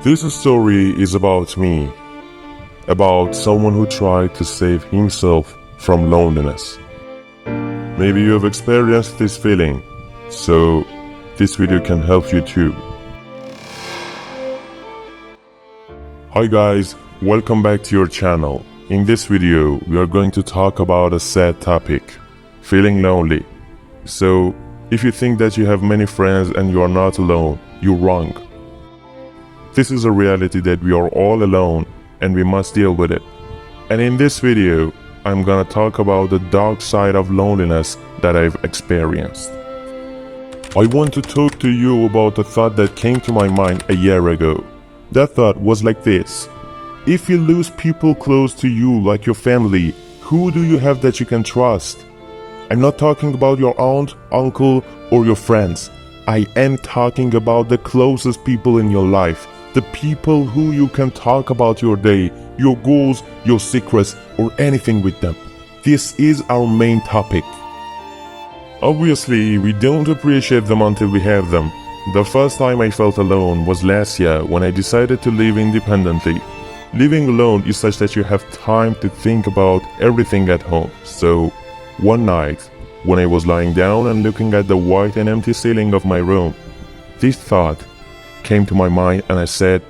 This story is about me, about someone who tried to save himself from loneliness. Maybe you have experienced this feeling, so this video can help you too. Hi guys, welcome back to your channel. In this video, we are going to talk about a sad topic, feeling lonely. So, if you think that you have many friends and you are not alone, you're wrong. This is a reality that we are all alone and we must deal with it. And in this video, I'm gonna talk about the dark side of loneliness that I've experienced. I want to talk to you about a thought that came to my mind a year ago. That thought was like this: if you lose people close to you like your family, who do you have that you can trust? I'm not talking about your aunt, uncle, or your friends. I am talking about the closest people in your life, the people who you can talk about your day, your goals, your secrets, or anything with them. This is our main topic. Obviously, we don't appreciate them until we have them. The first time I felt alone was last year when I decided to live independently. Living alone is such that you have time to think about everything at home. So, one night, when I was lying down and looking at the white and empty ceiling of my room, this thought came to my mind and I said,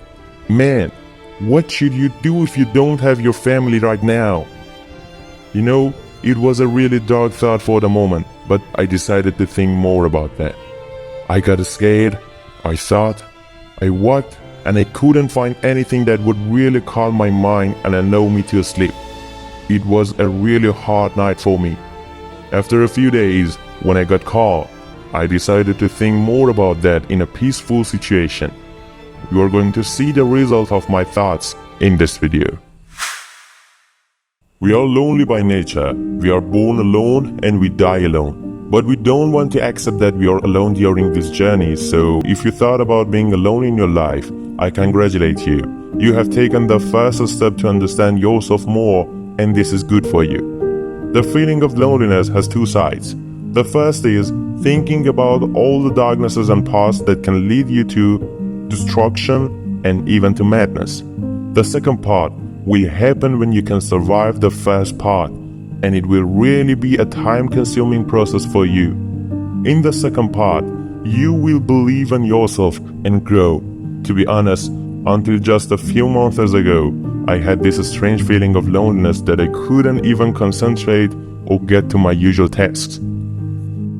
"Man, what should you do if you don't have your family right now?" You know, it was a really dark thought for the moment, but I decided to think more about that. I got scared, I thought, I walked, and I couldn't find anything that would really calm my mind and allow me to sleep. It was a really hard night for me. After a few days, when I got calm, I decided to think more about that in a peaceful situation. You are going to see the result of my thoughts in this video. We are lonely by nature. We are born alone and we die alone. But we don't want to accept that we are alone during this journey, so if you thought about being alone in your life, I congratulate you. You have taken the first step to understand yourself more, and this is good for you. The feeling of loneliness has two sides. The first is thinking about all the darknesses and paths that can lead you to destruction and even to madness. The second part will happen when you can survive the first part, and it will really be a time-consuming process for you. In the second part, you will believe in yourself and grow. To be honest, until just a few months ago, I had this strange feeling of loneliness that I couldn't even concentrate or get to my usual tasks.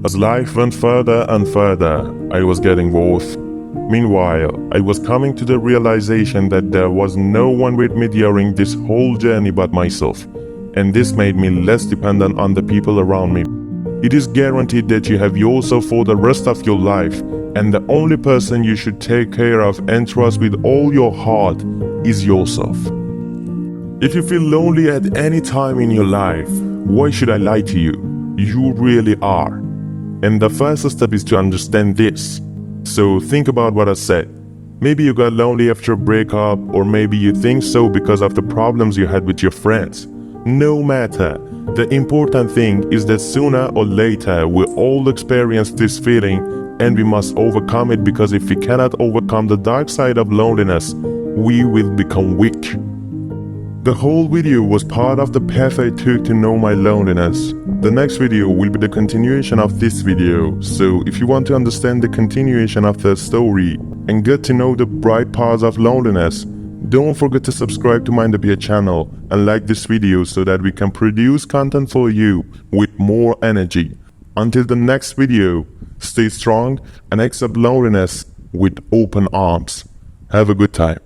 As life went further and further, I was getting worse. Meanwhile, I was coming to the realization that there was no one with me during this whole journey but myself, and this made me less dependent on the people around me. It is guaranteed that you have yourself for the rest of your life, and the only person you should take care of and trust with all your heart is yourself. If you feel lonely at any time in your life, why should I lie to you? You really are. And the first step is to understand this. So think about what I said. Maybe you got lonely after a breakup, or maybe you think so because of the problems you had with your friends. No matter, the important thing is that sooner or later we'll all experience this feeling, and we must overcome it, because if we cannot overcome the dark side of loneliness, we will become weak. The whole video was part of the path I took to know my loneliness. The next video will be the continuation of this video, so if you want to understand the continuation of the story and get to know the bright parts of loneliness, don't forget to subscribe to Mindopia channel and like this video so that we can produce content for you with more energy. Until the next video, stay strong and accept loneliness with open arms. Have a good time.